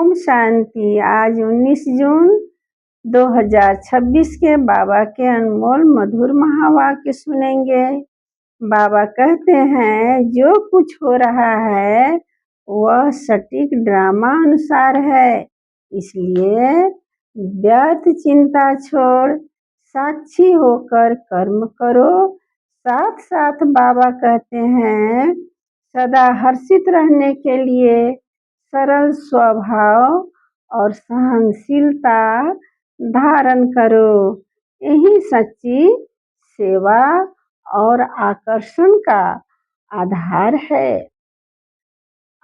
ओम शांति। आज 19 जून 2026 के बाबा के अनमोल मधुर महावाक्य सुनेंगे। बाबा कहते हैं, जो कुछ हो रहा है वह सटीक ड्रामा अनुसार है, इसलिए व्यर्थ चिंता छोड़ साक्षी होकर कर्म करो। साथ साथ बाबा कहते हैं, सदा हर्षित रहने के लिए सरल स्वभाव और सहनशीलता धारण करो। यही सच्ची सेवा और आकर्षण का आधार है।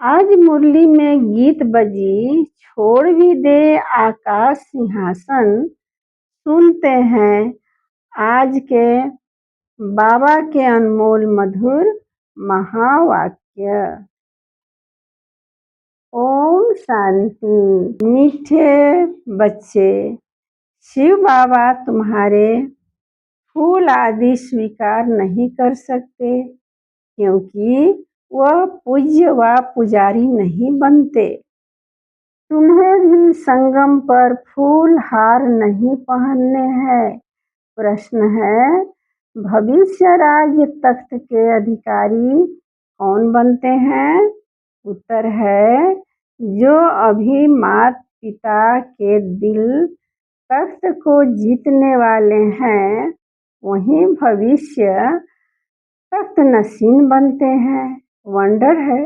आज मुरली में गीत बजी, छोड़ भी दे आकाश सिंहासन। सुनते हैं आज के बाबा के अनमोल मधुर महावाक्य। ओम शांति। मीठे बच्चे, शिव बाबा तुम्हारे फूल आदि स्वीकार नहीं कर सकते, क्योंकि वह पूज्य व पुजारी नहीं बनते। तुम्हें भी संगम पर फूल हार नहीं पहनने हैं। प्रश्न है, भविष्य राज्य तख्त के अधिकारी कौन बनते हैं? उत्तर है, जो अभी माता पिता के दिल तख्त को जीतने वाले हैं, वही भविष्य तख्त नशीन बनते हैं। वंडर है,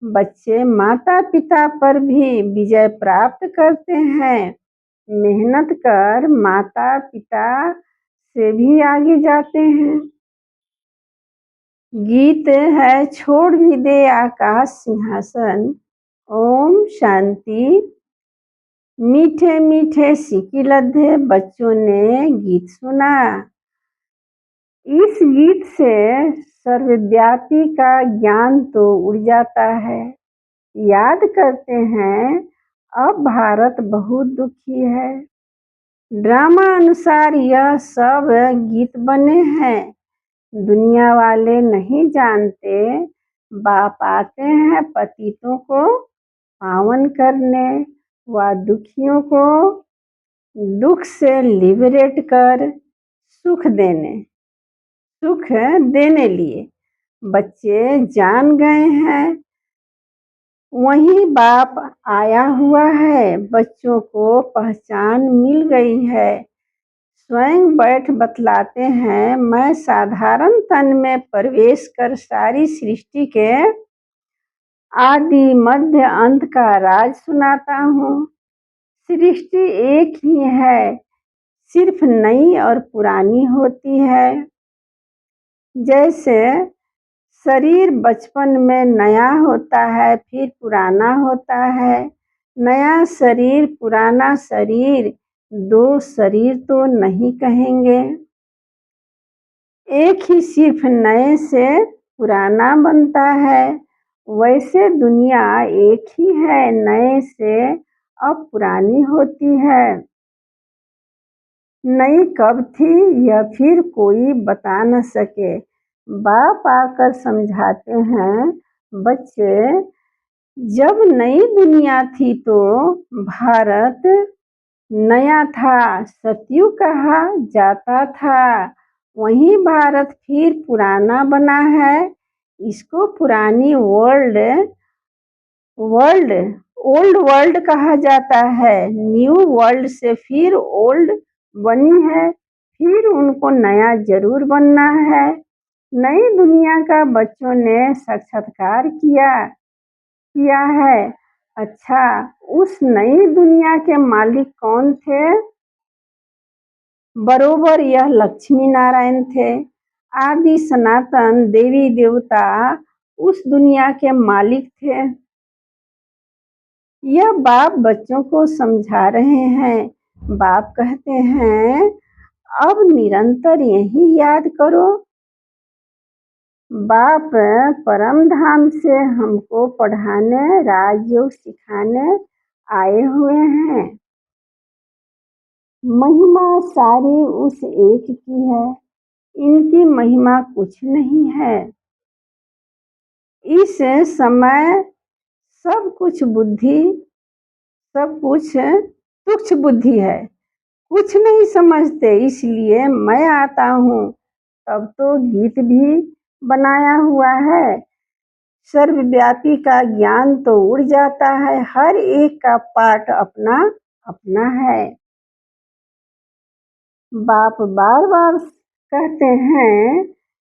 बच्चे माता पिता पर भी विजय प्राप्त करते हैं। मेहनत कर माता पिता से भी आगे जाते हैं। गीत है, छोड़ भी दे आकाश सिंहासन। ओम शांति। मीठे मीठे सिकी लद्दे बच्चों ने गीत सुना। इस गीत से सर्वव्यापी का ज्ञान तो उड़ जाता है। याद करते हैं, अब भारत बहुत दुखी है। ड्रामा अनुसार यह सब गीत बने हैं। दुनिया वाले नहीं जानते, बाप आते हैं पतितों को पावन करने व दुखियों को दुख से लिबरेट कर सुख देने लिए। बच्चे जान गए हैं, वही बाप आया हुआ है। बच्चों को पहचान मिल गई है। स्वयं बैठ बतलाते हैं, मैं साधारण तन में प्रवेश कर सारी सृष्टि के आदि मध्य अंत का राज सुनाता हूँ। सृष्टि एक ही है, सिर्फ नई और पुरानी होती है। जैसे शरीर बचपन में नया होता है, फिर पुराना होता है। नया शरीर पुराना शरीर, दो शरीर तो नहीं कहेंगे। एक ही सिर्फ नए से पुराना बनता है। वैसे दुनिया एक ही है, नए से अब पुरानी होती है। नई कब थी यह फिर कोई बता न सके। बाप आकर समझाते हैं, बच्चे जब नई दुनिया थी तो भारत नया था, सतयुग कहा जाता था। वही भारत फिर पुराना बना है। इसको पुरानी ओल्ड वर्ल्ड कहा जाता है। न्यू वर्ल्ड से फिर ओल्ड बनी है, फिर उनको नया जरूर बनना है। नई दुनिया का बच्चों ने साक्षात्कार किया है। अच्छा, उस नई दुनिया के मालिक कौन थे? बरोबर यह लक्ष्मी नारायण थे। आदि सनातन देवी देवता उस दुनिया के मालिक थे। यह बाप बच्चों को समझा रहे हैं। बाप कहते हैं, अब निरंतर यही याद करो। बाप परम धाम से हमको पढ़ाने, राजयोग सिखाने आए हुए हैं। महिमा सारी उस एक की है, इनकी महिमा कुछ नहीं है। इस समय सब कुछ बुद्धि सब कुछ तुच्छ बुद्धि है, कुछ नहीं समझते, इसलिए मैं आता हूँ। तब तो गीत भी बनाया हुआ है, सर्वव्यापी का ज्ञान तो उड़ जाता है, हर एक का पाठ अपना अपना है। बाप बार बार कहते हैं,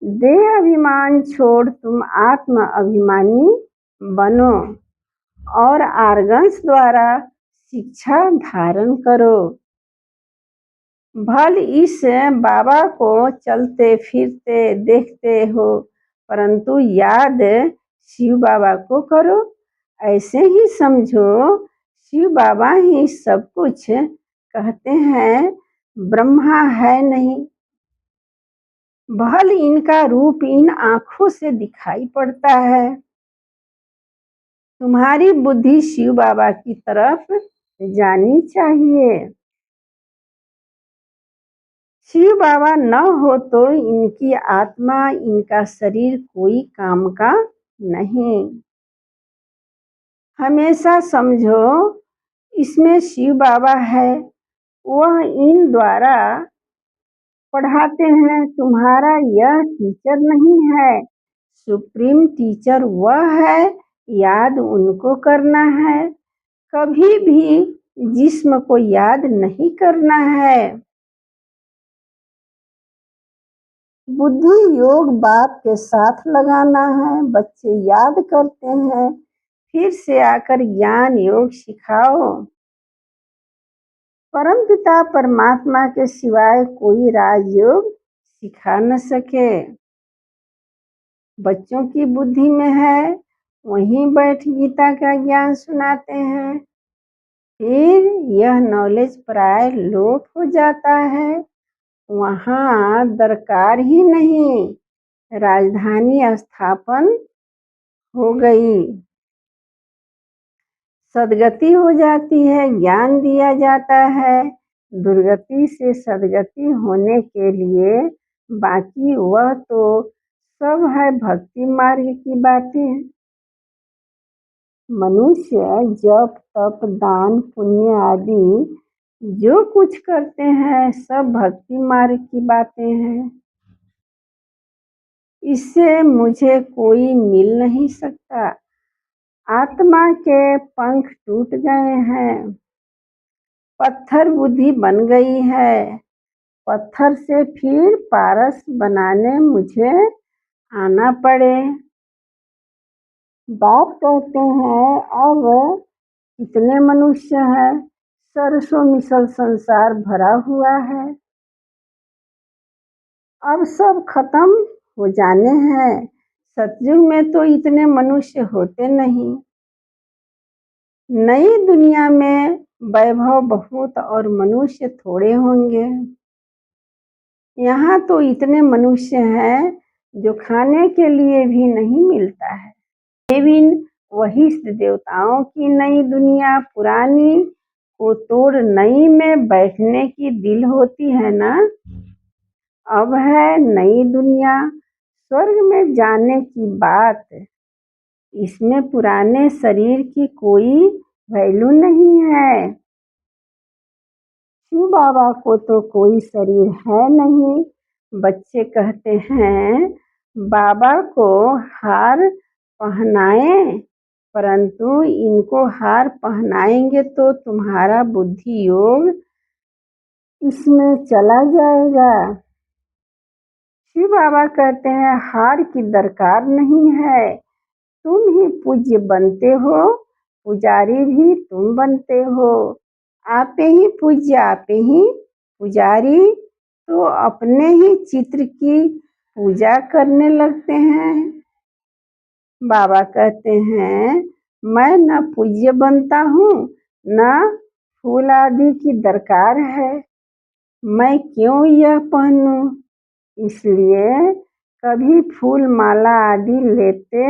देह अभिमान छोड़ तुम आत्म अभिमानी बनो और आर्गन्स द्वारा शिक्षा धारण करो। भल इस बाबा को चलते फिरते देखते हो, परंतु याद शिव बाबा को करो। ऐसे ही समझो शिव बाबा ही सब कुछ कहते हैं, ब्रह्मा है नहीं। भल इनका रूप इन आंखों से दिखाई पड़ता है। तुम्हारी बुद्धि शिव बाबा की तरफ जानी चाहिए। शिव बाबा न हो तो इनकी आत्मा, इनका शरीर कोई काम का नहीं। हमेशा समझो इसमें शिव बाबा है, वह इन द्वारा पढ़ाते हैं। तुम्हारा यह टीचर नहीं है, सुप्रीम टीचर वह है, याद उनको करना है। कभी भी जिस्म को याद नहीं करना है। बुद्धि योग बाप के साथ लगाना है। बच्चे याद करते हैं, फिर से आकर ज्ञान योग सिखाओ। परमपिता परमात्मा के सिवाय कोई राजयोग सिखा न सके। बच्चों की बुद्धि में है, वहीं बैठ गीता का ज्ञान सुनाते हैं। फिर यह नॉलेज प्राय लोप हो जाता है, वहाँ दरकार ही नहीं, राजधानी स्थापन हो गई, सदगति हो जाती है, ज्ञान दिया जाता है। दुर्गति से सदगति होने के लिए बाकी वह तो सब है भक्ति मार्ग की बातें। मनुष्य जप तप दान पुण्य आदि जो कुछ करते हैं सब भक्ति मार्ग की बातें हैं। इससे मुझे कोई मिल नहीं सकता। आत्मा के पंख टूट गए हैं, पत्थर बुद्धि बन गई है। पत्थर से फिर पारस बनाने मुझे आना पड़े। बाप कहते हैं, अब कितने मनुष्य हैं, सरसों मिसल संसार भरा हुआ है, अब सब खत्म हो जाने हैं। सतयुग में तो इतने मनुष्य होते नहीं। नई दुनिया में वैभव बहुत और मनुष्य थोड़े होंगे। यहाँ तो इतने मनुष्य हैं जो खाने के लिए भी नहीं मिलता है। लेकिन वही देवताओं की नई दुनिया पुरानी को तोड़ नई में बैठने की दिल होती है ना। अब है नई दुनिया, स्वर्ग में जाने की बात। इसमें पुराने शरीर की कोई वैल्यू नहीं है। शिव बाबा को तो कोई शरीर है नहीं। बच्चे कहते हैं बाबा को हार पहनाएं, परंतु इनको हार पहनाएंगे तो तुम्हारा बुद्धि योग इसमें चला जाएगा। शिव बाबा कहते हैं हार की दरकार नहीं है, तुम ही पूज्य बनते हो, पुजारी भी तुम बनते हो। आपे ही पूज्य आपे ही पुजारी, तो अपने ही चित्र की पूजा करने लगते हैं। बाबा कहते हैं मैं न पूज्य बनता हूँ, न फूल आदि की दरकार है, मैं क्यों यह पहनूं। इसलिए कभी फूल माला आदि लेते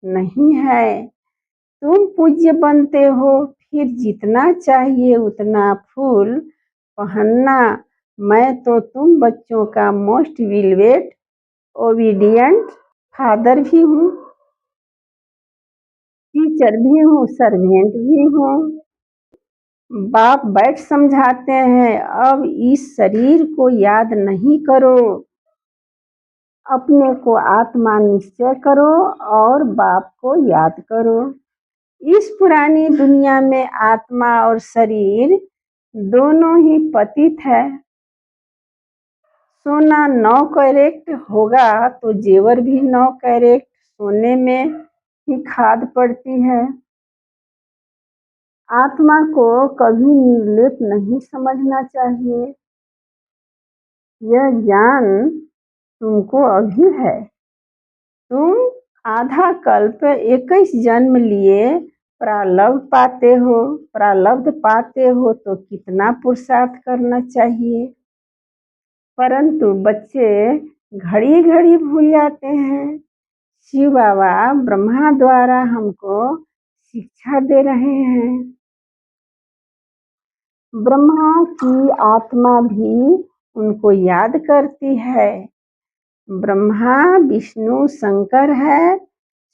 नहीं है। तुम पूज्य बनते हो, फिर जितना चाहिए उतना फूल पहनना। मैं तो तुम बच्चों का मोस्ट विलवेट ओबीडियंट फादर भी हूँ, टीचर भी हूँ, सर्वेंट भी हूँ। बाप बैठ समझाते हैं, अब इस शरीर को याद नहीं करो, अपने को आत्मा निश्चय करो और बाप को याद करो। इस पुरानी दुनिया में आत्मा और शरीर दोनों ही पतित है। सोना 9 कैरेट होगा तो जेवर भी 9 कैरेट सोने में ही खाद पड़ती है। आत्मा को कभी निर्लेप नहीं समझना चाहिए। यह ज्ञान तुमको अभी है। तुम आधा कल्प 21 जन्म लिए प्रारब्ध पाते हो तो कितना पुरुषार्थ करना चाहिए। परंतु बच्चे घड़ी घड़ी भूल जाते हैं। शिव बाबा ब्रह्मा द्वारा हमको शिक्षा दे रहे हैं। ब्रह्मा की आत्मा भी उनको याद करती है। ब्रह्मा विष्णु शंकर है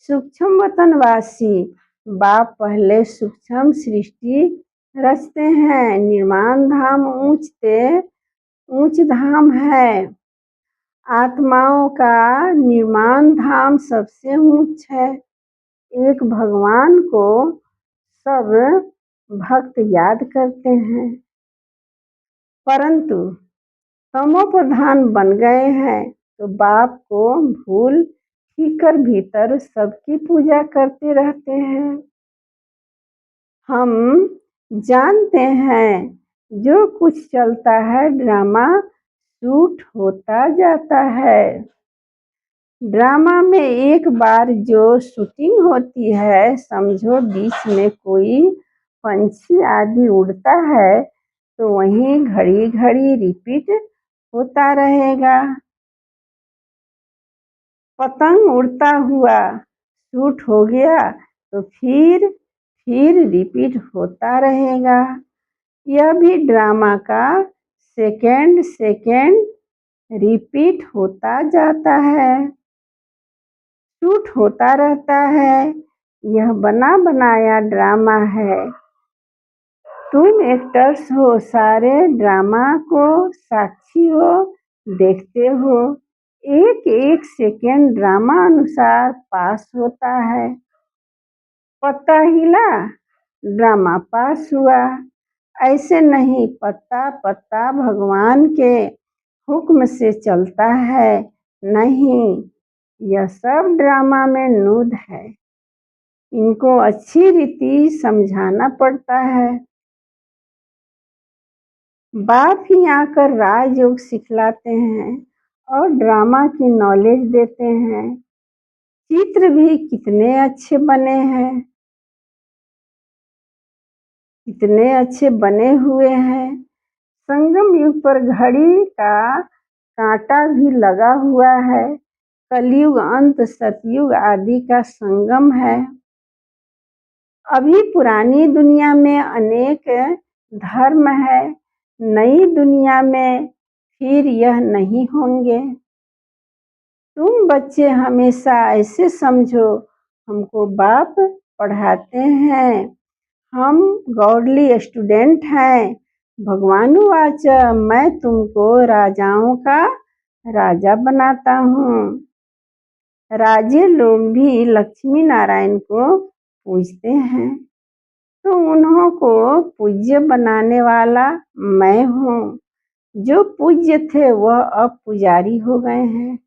सूक्ष्म वतनवासी। बाप पहले सूक्ष्म सृष्टि रचते हैं। निर्माण धाम ऊंच धाम है। आत्माओं का निर्माण धाम सबसे ऊंच है। एक भगवान को सब भक्त याद करते हैं, परंतु तमो प्रधान बन गए हैं तो बाप को भूल कर भीतर सबकी पूजा करते रहते हैं। हम जानते हैं जो कुछ चलता है ड्रामा शूट होता जाता है। ड्रामा में एक बार जो शूटिंग होती है, समझो बीच में कोई पंछी आदि उड़ता है तो वहीं घड़ी घड़ी रिपीट होता रहेगा। पतंग उड़ता हुआ शूट हो गया तो फिर रिपीट होता रहेगा। यह भी ड्रामा का सेकेंड रिपीट होता जाता है, शूट होता रहता है। यह बना बनाया ड्रामा है। तुम एक्टर्स हो, सारे ड्रामा को साक्षी हो, देखते हो। एक एक सेकेंड ड्रामा अनुसार पास होता है। पत्ता हिला, ड्रामा पास हुआ। ऐसे नहीं, पत्ता पत्ता भगवान के हुक्म से चलता है। नहीं, यह सब ड्रामा में नूद है। इनको अच्छी रीति समझाना पड़ता है। बाप ही आकर राजयोग सिखलाते हैं और ड्रामा की नॉलेज देते हैं। चित्र भी कितने अच्छे बने हैं, कितने अच्छे बने हुए हैं। संगम युग पर घड़ी का कांटा भी लगा हुआ है। कलयुग अंत सतयुग आदि का संगम है। अभी पुरानी दुनिया में अनेक धर्म है, नई दुनिया में फिर यह नहीं होंगे। तुम बच्चे हमेशा ऐसे समझो, हमको बाप पढ़ाते हैं, हम गॉडली स्टूडेंट हैं। भगवानुवाच, मैं तुमको राजाओं का राजा बनाता हूँ। राजे लोग भी लक्ष्मी नारायण को पूजते हैं, तो उन्हों को पूज्य बनाने वाला मैं हूँ। जो पूज्य थे वह अब पुजारी हो गए हैं।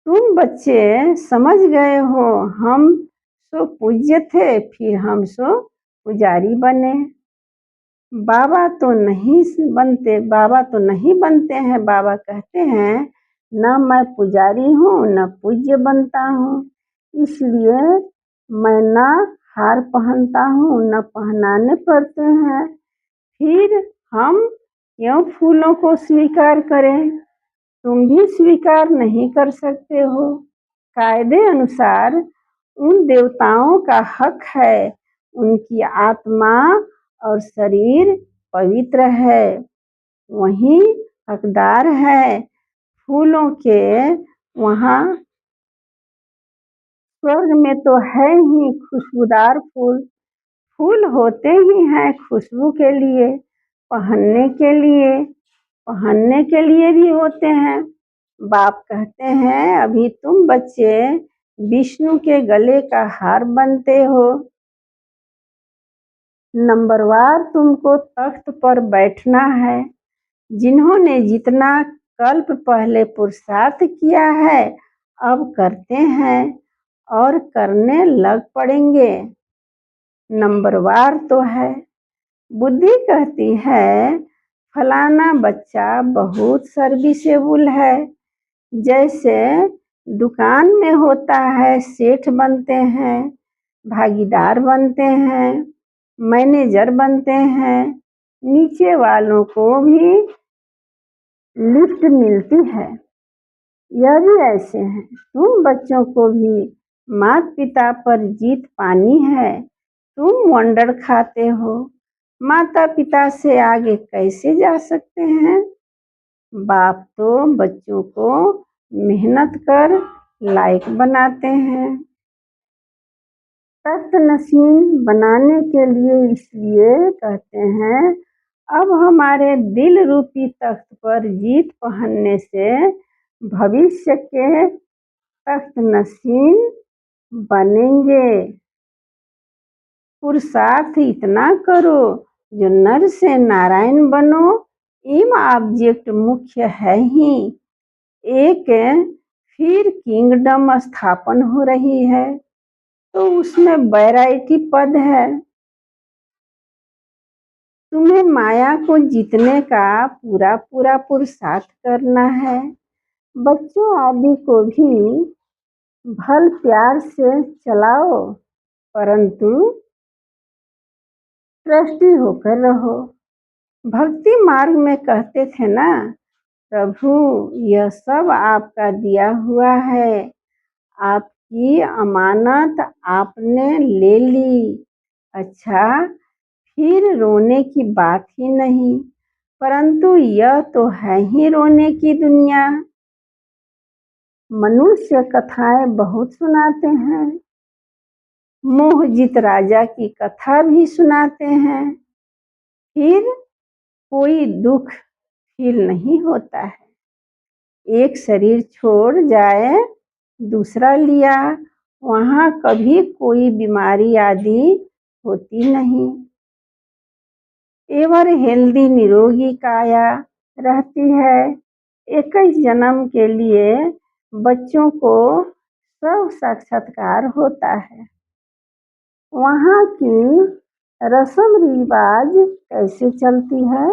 तुम बच्चे समझ गए हो, हम सो पूज्य थे फिर हम सो पुजारी बने। बाबा तो नहीं बनते हैं। बाबा कहते हैं न मैं पुजारी हूँ न पूज्य बनता हूँ, इसलिए मैं न हार पहनता हूँ न पहनाने पड़ते हैं। फिर हम क्यों फूलों को स्वीकार करें? तुम भी स्वीकार नहीं कर सकते हो। कायदे अनुसार उन देवताओं का हक है, उनकी आत्मा और शरीर पवित्र है, वही हकदार है। फूलों के वहाँ स्वर्ग में तो है ही खुशबूदार फूल, फूल होते ही हैं खुशबू के लिए, पहनने के लिए भी होते हैं। बाप कहते हैं अभी तुम बच्चे विष्णु के गले का हार बनते हो। नंबरवार तुमको तख्त पर बैठना है। जिन्होंने जितना कल्प पहले पुरुषार्थ किया है अब करते हैं और करने लग पड़ेंगे। नंबरवार तो है। बुद्धि कहती है फलाना बच्चा बहुत सर्विसेबल है। जैसे दुकान में होता है सेठ बनते हैं, भागीदार बनते हैं, मैनेजर बनते हैं, नीचे वालों को भी लिफ्ट मिलती है। यह भी ऐसे हैं। तुम बच्चों को भी माता पिता पर जीत पानी है। तुम वंडर खाते हो, माता पिता से आगे कैसे जा सकते हैं? बाप तो बच्चों को मेहनत कर लायक बनाते हैं। तख्त नशीन बनाने के लिए इसलिए कहते हैं अब हमारे दिल रूपी तख्त पर जीत पहनने से भविष्य के तख्त नशीन बनेंगे। पुरुषार्थ इतना करो जो नर से नारायण बनो। इम ऑब्जेक्ट मुख्य है ही एक, फिर किंगडम स्थापन हो रही है तो उसमें वैरायटी पद है। तुम्हें माया को जीतने का पूरा पूरा पुरुषार्थ करना है। बच्चों आदि को भी भल प्यार से चलाओ परंतु ट्रस्टी होकर रहो। भक्ति मार्ग में कहते थे ना प्रभु यह सब आपका दिया हुआ है, आपकी अमानत आपने ले ली। अच्छा फिर रोने की बात ही नहीं, परंतु यह तो है ही रोने की दुनिया। मनुष्य कथाएं बहुत सुनाते हैं, मोहजित राजा की कथा भी सुनाते हैं, फिर कोई दुख फील नहीं होता है। एक शरीर छोड़ जाए दूसरा लिया, वहाँ कभी कोई बीमारी आदि होती नहीं। एवर हेल्दी निरोगी काया रहती है। 21 जन्म के लिए बच्चों को सब साक्षात्कार होता है। वहाँ की रस्म रिवाज कैसे चलती है,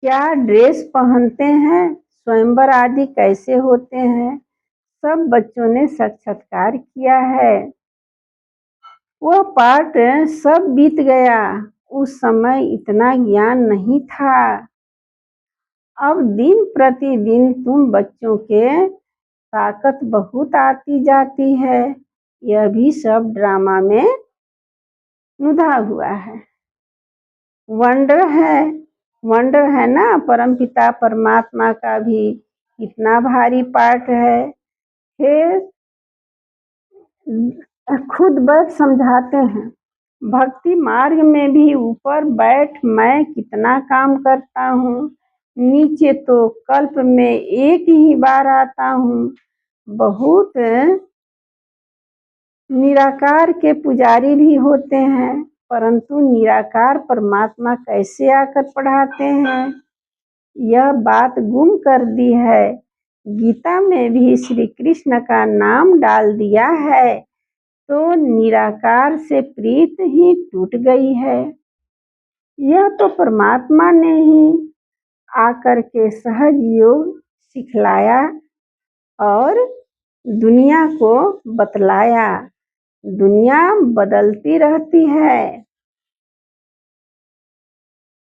क्या ड्रेस पहनते हैं, स्वयंवर आदि कैसे होते हैं, सब बच्चों ने साक्षात्कार किया है। वह पाठ सब बीत गया, उस समय इतना ज्ञान नहीं था। अब दिन प्रतिदिन तुम बच्चों के ताकत बहुत आती जाती है। यह भी सब ड्रामा में नुधा हुआ है। वंडर है ना परमपिता परमात्मा का भी कितना भारी पाठ है। फिर खुद बैठ समझाते हैं भक्ति मार्ग में भी ऊपर बैठ मैं कितना काम करता हूँ, नीचे तो कल्प में एक ही बार आता हूँ। बहुत निराकार के पुजारी भी होते हैं, परंतु निराकार परमात्मा कैसे आकर पढ़ाते हैं, यह बात गुम कर दी है। गीता में भी श्री कृष्ण का नाम डाल दिया है तो निराकार से प्रीत ही टूट गई है। यह तो परमात्मा ने ही आकर के सहज योग सिखलाया और दुनिया को बतलाया। दुनिया बदलती रहती है,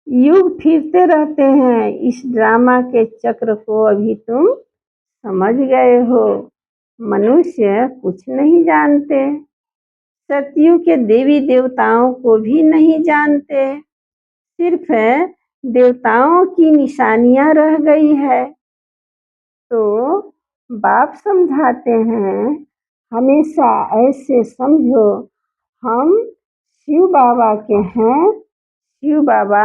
युग फिरते रहते हैं। इस ड्रामा के चक्र को अभी तुम समझ गए हो। मनुष्य कुछ नहीं जानते, सतयुग के देवी देवताओं को भी नहीं जानते, सिर्फ देवताओं की निशानियां रह गई है। तो बाप समझाते हैं हमेशा ऐसे समझो हम शिव बाबा के हैं, शिव बाबा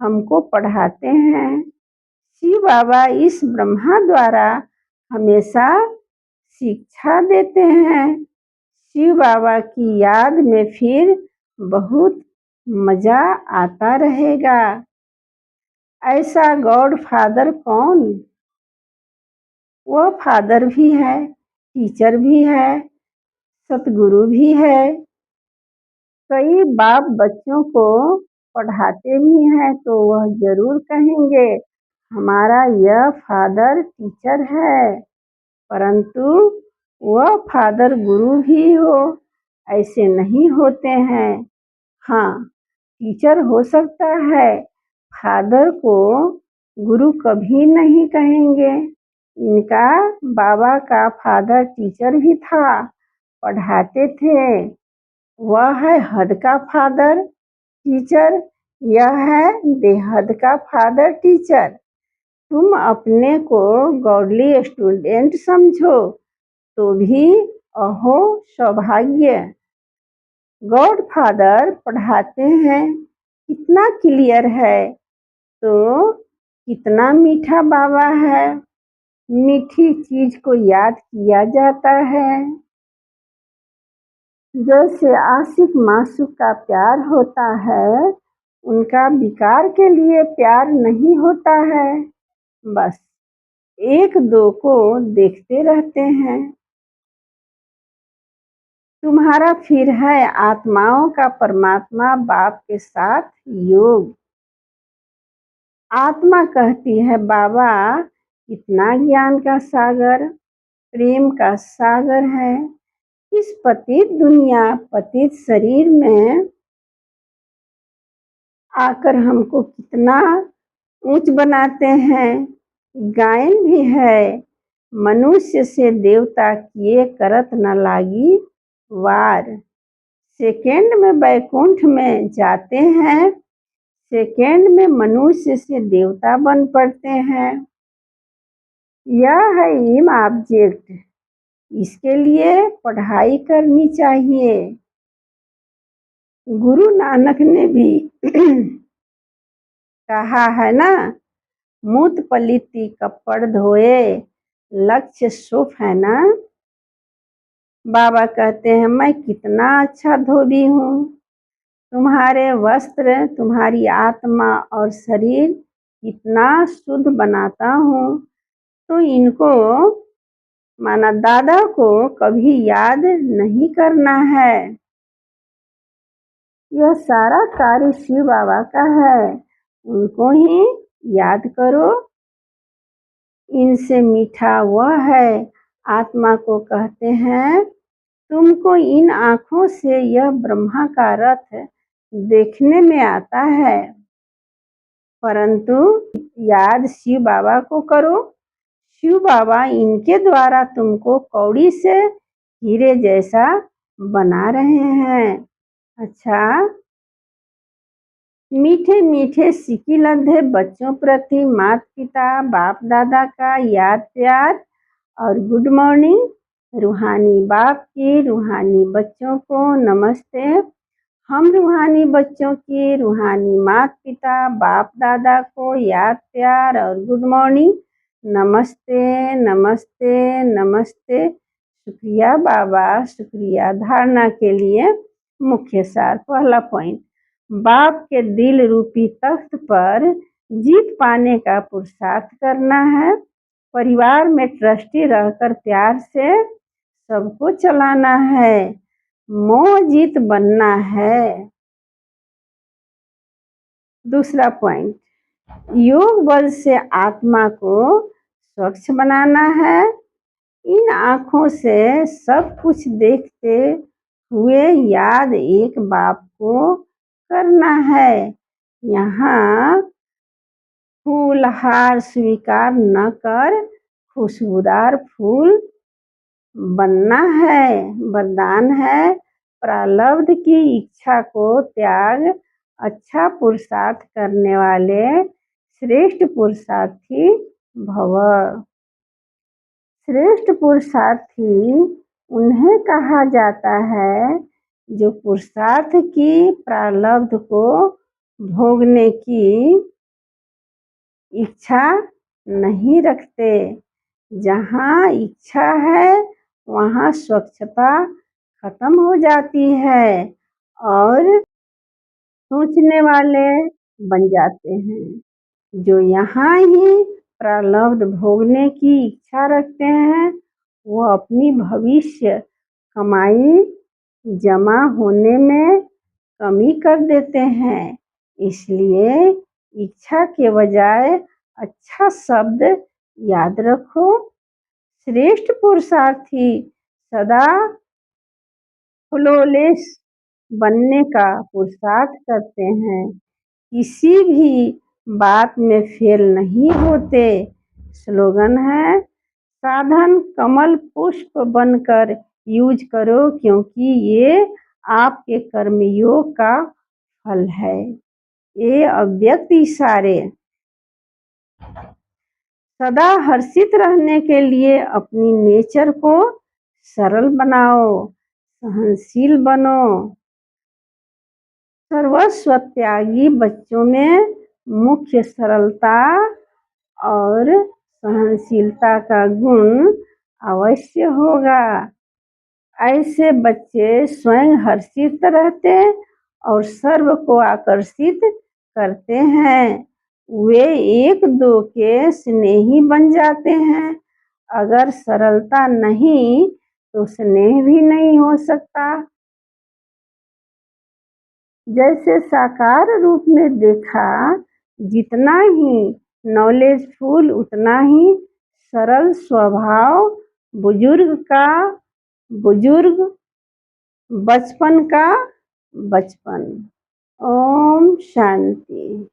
हमको पढ़ाते हैं। शिव बाबा इस ब्रह्मा द्वारा हमेशा शिक्षा देते हैं। शिव बाबा की याद में फिर बहुत मजा आता रहेगा। ऐसा गॉड फादर कौन? वह फादर भी है, टीचर भी है, सतगुरु भी है। कई बाप बच्चों को पढ़ाते भी हैं तो वह जरूर कहेंगे हमारा यह फादर टीचर है, परंतु वह फादर गुरु भी हो, ऐसे नहीं होते हैं। हाँ, टीचर हो सकता है, फादर को गुरु कभी नहीं कहेंगे। इनका बाबा का फादर टीचर भी था, पढ़ाते थे। वह है हद का फादर टीचर, यह है बेहद का फादर टीचर। तुम अपने को गॉडली स्टूडेंट समझो तो भी अहो सौभाग्य। गॉड फादर पढ़ाते हैं, कितना क्लियर है, तो कितना मीठा बाबा है। मीठी चीज को याद किया जाता है। जैसे आशिक मासूक का प्यार होता है, उनका विकार के लिए प्यार नहीं होता है, बस एक दो को देखते रहते हैं। तुम्हारा फिर है आत्माओं का परमात्मा बाप के साथ योग। आत्मा कहती है बाबा कितना ज्ञान का सागर, प्रेम का सागर है। इस पतित दुनिया पतित शरीर में आकर हमको कितना ऊंच बनाते हैं। गायन भी है, मनुष्य से देवता किए करत न लागी वार। सेकेंड में बैकुंठ में जाते हैं, सेकेंड में मनुष्य से देवता बन पड़ते हैं। यह है एम ऑब्जेक्ट, इसके लिए पढ़ाई करनी चाहिए। गुरु नानक ने भी कहा है ना, मूत पलीती कपड़ धोए, लक्ष्य शुभ है ना। बाबा कहते हैं मैं कितना अच्छा धोबी हूँ, तुम्हारे वस्त्र तुम्हारी आत्मा और शरीर कितना शुद्ध बनाता हूँ। तो इनको माना दादा को कभी याद नहीं करना है। यह सारा कार्य शिव बाबा का है, उनको ही याद करो। इनसे मीठा वह है, आत्मा को कहते हैं तुमको इन आँखों से यह ब्रह्मा का रथ देखने में आता है, परंतु याद शिव बाबा को करो। शिव बाबा इनके द्वारा तुमको कौड़ी से हीरे जैसा बना रहे हैं। अच्छा, मीठे मीठे सिकी लधे बच्चों प्रति माता पिता बाप दादा का याद प्यार और गुड मॉर्निंग। रूहानी बाप की रूहानी बच्चों को नमस्ते। हम रूहानी बच्चों की रूहानी माता पिता बाप दादा को याद प्यार और गुड मॉर्निंग। नमस्ते नमस्ते नमस्ते। शुक्रिया बाबा, शुक्रिया। धारणा के लिए मुख्य सार। पहला पॉइंट, बाप के दिल रूपी तख्त पर जीत पाने का पुरुषार्थ करना है। परिवार में ट्रस्टी रहकर प्यार से सबको चलाना है, मोह जीत बनना है। दूसरा पॉइंट, योग बल से आत्मा को स्वच्छ बनाना है। इन आँखों से सब कुछ देखते हुए याद एक बाप को करना है। यहाँ फूल हार स्वीकार न कर खुशबूदार फूल बनना है। वरदान है प्रारब्ध की इच्छा को त्याग, अच्छा पुरुषार्थ करने वाले श्रेष्ठ पुरुषार्थी भव। श्रेष्ठ पुरुषार्थी उन्हें कहा जाता है जो पुरुषार्थ की प्रारब्ध को भोगने की इच्छा नहीं रखते। जहाँ इच्छा है वहाँ स्वच्छता खत्म हो जाती है और सोचने वाले बन जाते हैं। जो यहाँ ही प्रारब्ध भोगने की इच्छा रखते हैं वो अपनी भविष्य कमाई जमा होने में कमी कर देते हैं। इसलिए इच्छा के बजाय अच्छा शब्द याद रखो। श्रेष्ठ पुरुषार्थी सदा फ्लॉलेस बनने का पुरुषार्थ करते हैं, किसी भी बात में फेल नहीं होते। स्लोगन है, साधन कमल पुष्प बनकर यूज करो क्योंकि ये आपके कर्मयोग का फल है। ये अव्यक्त इशारे। सदा हर्षित रहने के लिए अपनी नेचर को सरल बनाओ, सहनशील बनो। सर्वस्व त्यागी बच्चों में मुख्य सरलता और सहनशीलता का गुण अवश्य होगा। ऐसे बच्चे स्वयं हर्षित रहते और सर्व को आकर्षित करते हैं। वे एक दो के स्नेही बन जाते हैं। अगर सरलता नहीं तो स्नेह भी नहीं हो सकता। जैसे साकार रूप में देखा, जितना ही नॉलेजफुल उतना ही सरल स्वभाव बुजुर्ग बचपन का बचपन। ओम शांति।